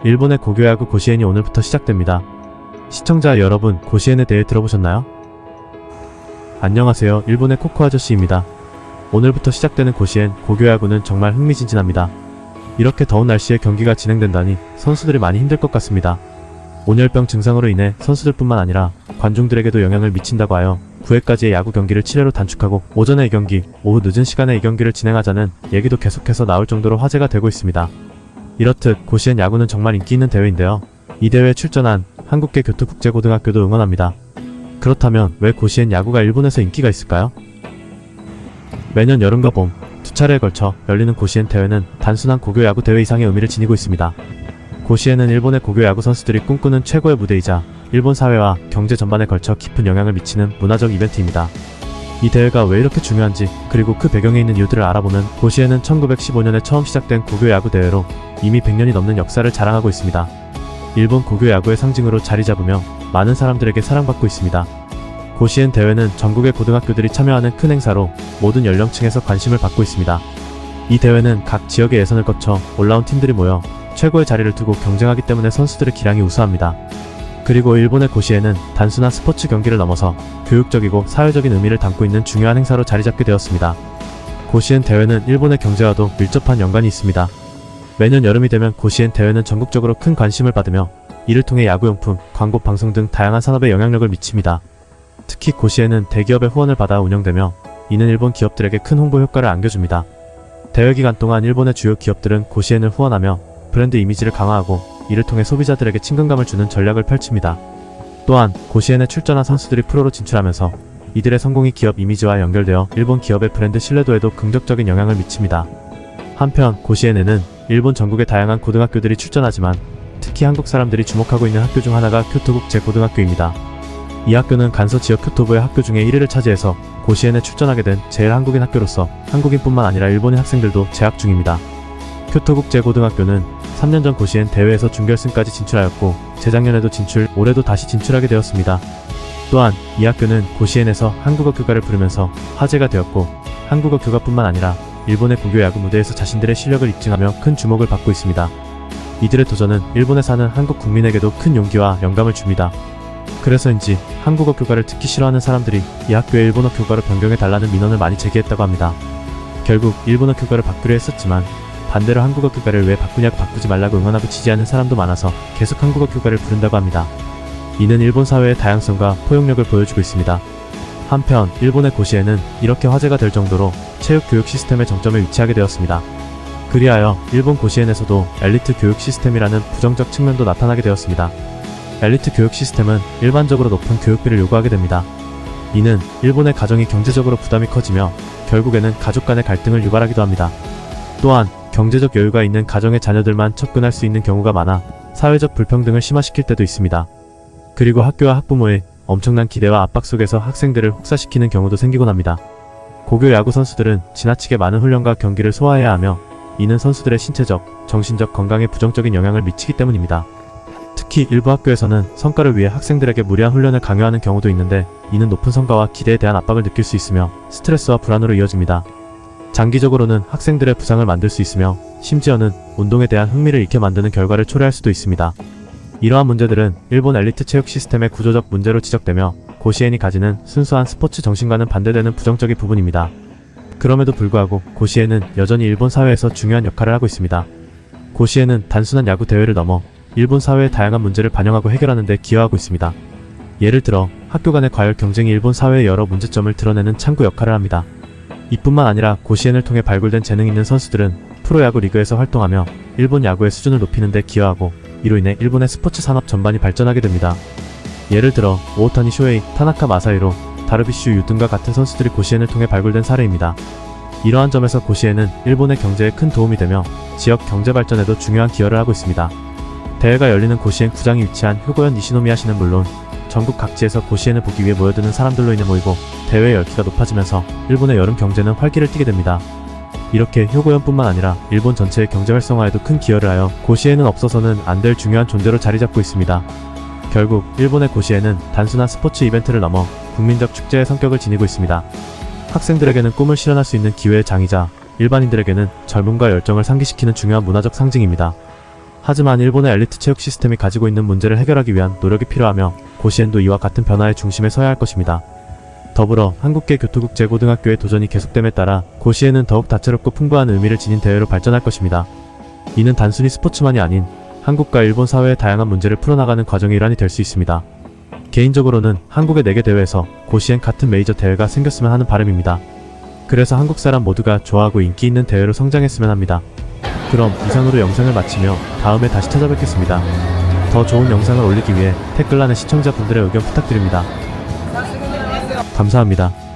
일본의 고교야구 고시엔이 오늘부터 시작됩니다. 시청자 여러분, 고시엔에 대해 들어보셨나요? 안녕하세요. 일본의 코코 아저씨입니다. 오늘부터 시작되는 고시엔 고교야구는 정말 흥미진진합니다. 이렇게 더운 날씨에 경기가 진행된다니 선수들이 많이 힘들 것 같습니다. 온열병 증상으로 인해 선수들뿐만 아니라 관중들에게도 영향을 미친다고 하여 9회까지의 야구 경기를 7회로 단축하고 오전에 2경기, 오후 늦은 시간에 2경기를 진행하자는 얘기도 계속해서 나올 정도로 화제가 되고 있습니다. 이렇듯 고시엔 야구는 정말 인기 있는 대회인데요. 이 대회에 출전한 한국계 교토국제고등학교도 응원합니다. 그렇다면 왜 고시엔 야구가 일본에서 인기가 있을까요? 매년 여름과 봄, 두 차례에 걸쳐 열리는 고시엔 대회는 단순한 고교야구 대회 이상의 의미를 지니고 있습니다. 고시엔은 일본의 고교야구 선수들이 꿈꾸는 최고의 무대이자 일본 사회와 경제 전반에 걸쳐 깊은 영향을 미치는 문화적 이벤트입니다. 이 대회가 왜 이렇게 중요한지, 그리고 그 배경에 있는 이유들을 알아보는 고시엔은 1915년에 처음 시작된 고교야구 대회로 이미 100년이 넘는 역사를 자랑하고 있습니다. 일본 고교야구의 상징으로 자리 잡으며 많은 사람들에게 사랑받고 있습니다. 고시엔 대회는 전국의 고등학교들이 참여하는 큰 행사로 모든 연령층에서 관심을 받고 있습니다. 이 대회는 각 지역의 예선을 거쳐 올라온 팀들이 모여 최고의 자리를 두고 경쟁하기 때문에 선수들의 기량이 우수합니다. 그리고 일본의 고시엔은 단순한 스포츠 경기를 넘어서 교육적이고 사회적인 의미를 담고 있는 중요한 행사로 자리잡게 되었습니다. 고시엔 대회는 일본의 경제와도 밀접한 연관이 있습니다. 매년 여름이 되면 고시엔 대회는 전국적으로 큰 관심을 받으며 이를 통해 야구용품, 광고, 방송 등 다양한 산업에 영향력을 미칩니다. 특히 고시엔은 대기업의 후원을 받아 운영되며 이는 일본 기업들에게 큰 홍보 효과를 안겨줍니다. 대회 기간 동안 일본의 주요 기업들은 고시엔을 후원하며 브랜드 이미지를 강화하고 이를 통해 소비자들에게 친근감을 주는 전략을 펼칩니다. 또한 고시엔에 출전한 선수들이 프로로 진출하면서 이들의 성공이 기업 이미지와 연결되어 일본 기업의 브랜드 신뢰도에도 긍정적인 영향을 미칩니다. 한편 고시엔에는 일본 전국의 다양한 고등학교들이 출전하지만 특히 한국 사람들이 주목하고 있는 학교 중 하나가 교토국제고등학교입니다. 이 학교는 간서 지역 교토부의 학교 중에 1위를 차지해서 고시엔에 출전하게 된 제일 한국인 학교로서 한국인뿐만 아니라 일본인 학생들도 재학 중입니다. 교토국제고등학교는 3년 전 고시엔 대회에서 준결승까지 진출하였고 재작년에도 진출, 올해도 다시 진출하게 되었습니다. 또한 이 학교는 고시엔에서 한국어 교과를 부르면서 화제가 되었고 한국어 교과뿐만 아니라 일본의 고교야구 무대에서 자신들의 실력을 입증하며 큰 주목을 받고 있습니다. 이들의 도전은 일본에 사는 한국 국민에게도 큰 용기와 영감을 줍니다. 그래서인지 한국어 교과를 듣기 싫어하는 사람들이 이 학교의 일본어 교과로 변경해달라는 민원을 많이 제기했다고 합니다. 결국 일본어 교과를 바꾸려 했었지만 반대로 한국어 교과를 왜 바꾸냐고 바꾸지 말라고 응원하고 지지하는 사람도 많아서 계속 한국어 교과를 부른다고 합니다. 이는 일본 사회의 다양성과 포용력을 보여주고 있습니다. 한편 일본의 고시엔은 이렇게 화제가 될 정도로 체육 교육 시스템의 정점에 위치하게 되었습니다. 그리하여 일본 고시엔에서도 엘리트 교육 시스템이라는 부정적 측면도 나타나게 되었습니다. 엘리트 교육 시스템은 일반적으로 높은 교육비를 요구하게 됩니다. 이는 일본의 가정이 경제적으로 부담이 커지며 결국에는 가족 간의 갈등을 유발하기도 합니다. 또한 경제적 여유가 있는 가정의 자녀들만 접근할 수 있는 경우가 많아 사회적 불평등을 심화시킬 때도 있습니다. 그리고 학교와 학부모의 엄청난 기대와 압박 속에서 학생들을 혹사시키는 경우도 생기곤 합니다. 고교 야구 선수들은 지나치게 많은 훈련과 경기를 소화해야 하며 이는 선수들의 신체적, 정신적 건강에 부정적인 영향을 미치기 때문입니다. 특히 일부 학교에서는 성과를 위해 학생들에게 무리한 훈련을 강요하는 경우도 있는데 이는 높은 성과와 기대에 대한 압박을 느낄 수 있으며 스트레스와 불안으로 이어집니다. 장기적으로는 학생들의 부상을 만들 수 있으며 심지어는 운동에 대한 흥미를 잃게 만드는 결과를 초래할 수도 있습니다. 이러한 문제들은 일본 엘리트 체육 시스템의 구조적 문제로 지적되며 고시엔이 가지는 순수한 스포츠 정신과는 반대되는 부정적인 부분입니다. 그럼에도 불구하고 고시엔은 여전히 일본 사회에서 중요한 역할을 하고 있습니다. 고시엔은 단순한 야구 대회를 넘어 일본 사회의 다양한 문제를 반영하고 해결하는 데 기여하고 있습니다. 예를 들어 학교 간의 과열 경쟁이 일본 사회의 여러 문제점을 드러내는 창구 역할을 합니다. 이뿐만 아니라 고시엔을 통해 발굴된 재능 있는 선수들은 프로야구 리그에서 활동하며 일본 야구의 수준을 높이는 데 기여하고 이로 인해 일본의 스포츠 산업 전반이 발전하게 됩니다. 예를 들어 오오타니 쇼헤이, 타나카 마사히로, 다르비슈 유 등과 같은 선수들이 고시엔을 통해 발굴된 사례입니다. 이러한 점에서 고시엔은 일본의 경제에 큰 도움이 되며 지역 경제 발전에도 중요한 기여를 하고 있습니다. 대회가 열리는 고시엔 구장이 위치한 효고현 니시노미야시는 물론 전국 각지에서 고시엔을 보기 위해 모여드는 사람들로 인해 모이고 대회의 열기가 높아지면서 일본의 여름 경제는 활기를 띠게 됩니다. 이렇게 효고현뿐만 아니라 일본 전체의 경제 활성화에도 큰 기여를 하여 고시엔은 없어서는 안 될 중요한 존재로 자리잡고 있습니다. 결국 일본의 고시엔은 단순한 스포츠 이벤트를 넘어 국민적 축제의 성격을 지니고 있습니다. 학생들에게는 꿈을 실현할 수 있는 기회의 장이자 일반인들에게는 젊음과 열정을 상기시키는 중요한 문화적 상징입니다. 하지만 일본의 엘리트 체육 시스템이 가지고 있는 문제를 해결하기 위한 노력이 필요하며 고시엔도 이와 같은 변화의 중심에 서야 할 것입니다. 더불어 한국계 교토국제고등학교의 도전이 계속됨에 따라 고시엔은 더욱 다채롭고 풍부한 의미를 지닌 대회로 발전할 것입니다. 이는 단순히 스포츠만이 아닌 한국과 일본 사회의 다양한 문제를 풀어나가는 과정의 일환이 될 수 있습니다. 개인적으로는 한국의 4개 대회에서 고시엔 같은 메이저 대회가 생겼으면 하는 바람입니다. 그래서 한국 사람 모두가 좋아하고 인기 있는 대회로 성장했으면 합니다. 그럼 이상으로 영상을 마치며 다음에 다시 찾아뵙겠습니다. 더 좋은 영상을 올리기 위해 댓글란에 시청자분들의 의견 부탁드립니다. 감사합니다.